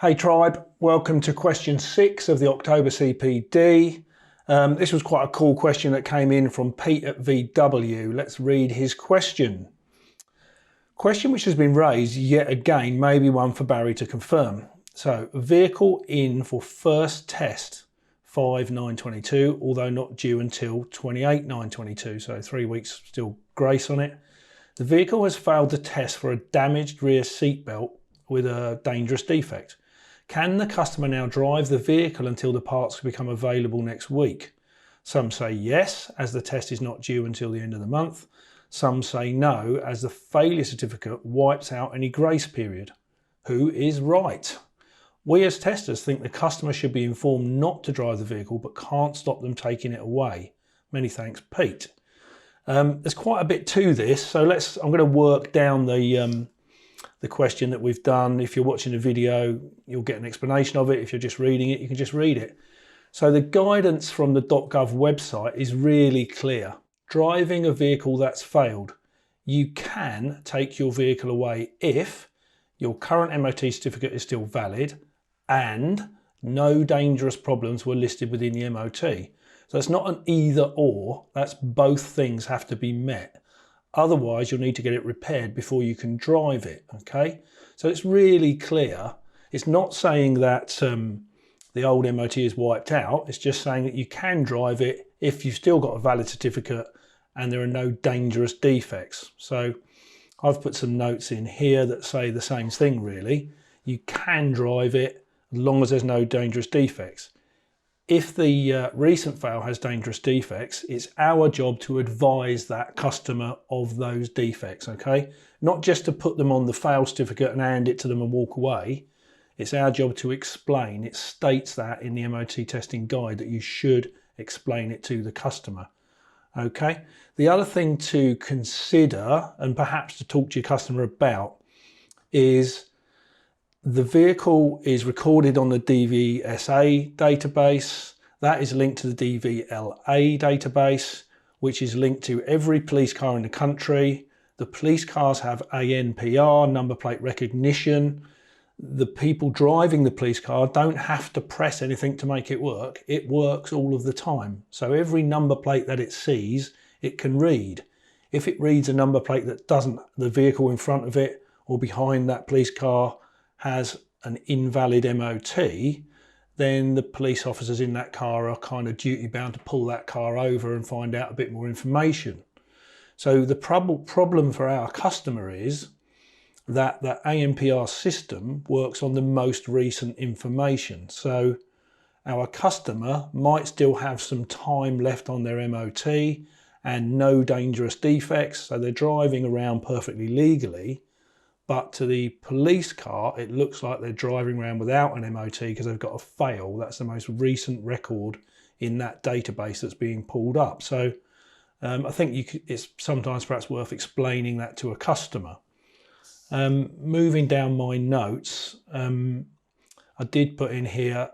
Hey Tribe, welcome to question 6 of the October CPD. This was quite a cool question that came in from Pete at VW. Let's read his question. Question which has been raised yet again, maybe one for Barry to confirm. So, vehicle in for first test 5/9/22, although not due until 28/9/22, so 3 weeks still grace on it. The vehicle has failed the test for a damaged rear seatbelt with a dangerous defect. Can the customer now drive the vehicle until the parts become available next week? Some say yes, as the test is not due until the end of the month. Some say no, as the failure certificate wipes out any grace period. Who is right? We as testers think the customer should be informed not to drive the vehicle, but can't stop them taking it away. Many thanks, Pete. There's quite a bit to this, so I'm going to work down the question that we've done. If you're watching the video, you'll get an explanation of it. If you're just reading it, you can just read it. So the guidance from the .gov website is really clear. Driving a vehicle that's failed. You can take your vehicle away if your current MOT certificate is still valid and no dangerous problems were listed within the MOT. So it's not an either or, that's both things have to be met. Otherwise, you'll need to get it repaired before you can drive it, okay? So it's really clear. It's not saying that the old MOT is wiped out. It's just saying that you can drive it if you've still got a valid certificate and there are no dangerous defects. So I've put some notes in here that say the same thing, really. You can drive it as long as there's no dangerous defects. If the recent fail has dangerous defects, it's our job to advise that customer of those defects, okay? Not just to put them on the fail certificate and hand it to them and walk away. It's our job to explain. It states that in the MOT testing guide that you should explain it to the customer, okay? The other thing to consider and perhaps to talk to your customer about is the vehicle is recorded on the DVSA database. That is linked to the DVLA database, which is linked to every police car in the country. The police cars have ANPR, number plate recognition. The people driving the police car don't have to press anything to make it work. It works all of the time. So every number plate that it sees, it can read. If it reads a number plate that doesn't, the vehicle in front of it or behind that police car has an invalid MOT, then the police officers in that car are kind of duty bound to pull that car over and find out a bit more information. So the problem for our customer is that the ANPR system works on the most recent information. So our customer might still have some time left on their MOT and no dangerous defects, so they're driving around perfectly legally. But to the police car, it looks like they're driving around without an MOT because they've got a fail. That's the most recent record in that database that's being pulled up. So I think it's sometimes perhaps worth explaining that to a customer. Moving down my notes, I did put in here,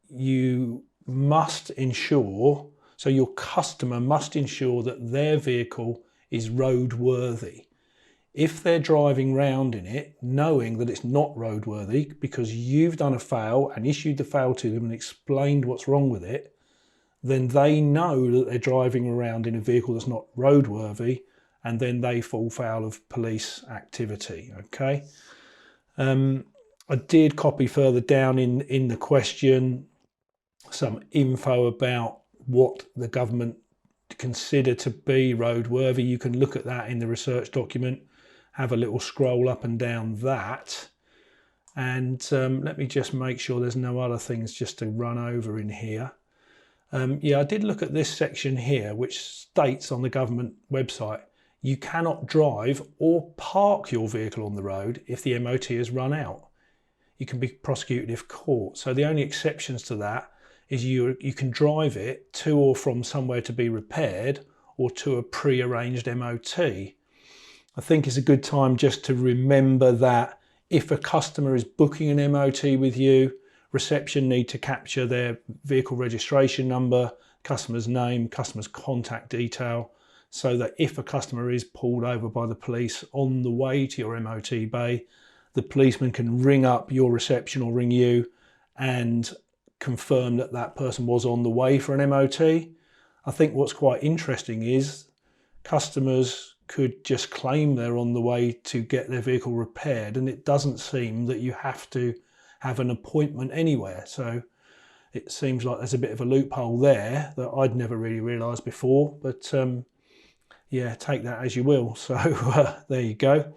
you must ensure, so your customer must ensure that their vehicle is roadworthy. If they're driving round in it, knowing that it's not roadworthy because you've done a fail and issued the fail to them and explained what's wrong with it, then they know that they're driving around in a vehicle that's not roadworthy, and then they fall foul of police activity, okay? I did copy further down in the question some info about what the government consider to be roadworthy. You can look at that in the research document. Have a little scroll up and down that, and let me just make sure there's no other things just to run over in here. Yeah, I did look at this section here, which states on the government website, you cannot drive or park your vehicle on the road if the MOT has run out. You can be prosecuted if caught. So the only exceptions to that is you can drive it to or from somewhere to be repaired or to a pre-arranged MOT. I think it's a good time just to remember that if a customer is booking an MOT with you, reception need to capture their vehicle registration number, customer's name, customer's contact detail, so that if a customer is pulled over by the police on the way to your MOT bay, the policeman can ring up your reception or ring you and confirm that that person was on the way for an MOT. I think what's quite interesting is customers could just claim they're on the way to get their vehicle repaired, and it doesn't seem that you have to have an appointment anywhere. So it seems like there's a bit of a loophole there that I'd never really realised before, but yeah, take that as you will. So there you go.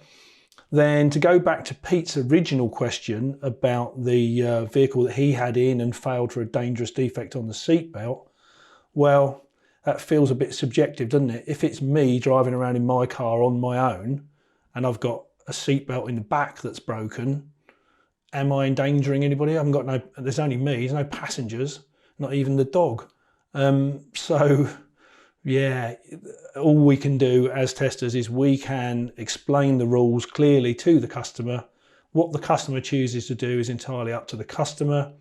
Then to go back to Pete's original question about the vehicle that he had in and failed for a dangerous defect on the seatbelt, well, that feels a bit subjective, doesn't it? If it's me driving around in my car on my own and I've got a seatbelt in the back that's broken, am I endangering anybody? There's only me, there's no passengers, not even the dog. So yeah, all we can do as testers is we can explain the rules clearly to the customer. What the customer chooses to do is entirely up to the customer.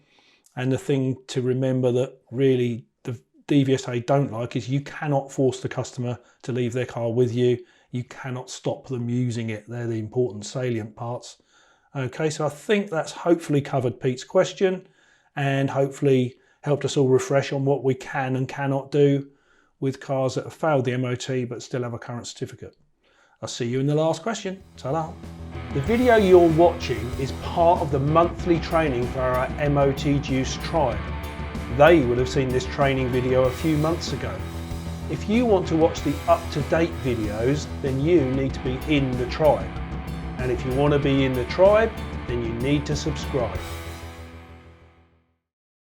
And the thing to remember that really the DVSA don't like is you cannot force the customer to leave their car with you. You cannot stop them using it. They're the important salient parts. Okay, so I think that's hopefully covered Pete's question and hopefully helped us all refresh on what we can and cannot do with cars that have failed the MOT but still have a current certificate. I'll see you in the last question. Ta-da! The video you're watching is part of the monthly training for our MOT Juice tribe. They will have seen this training video a few months ago. If you want to watch the up-to-date videos, then you need to be in the tribe. And if you want to be in the tribe, then you need to subscribe.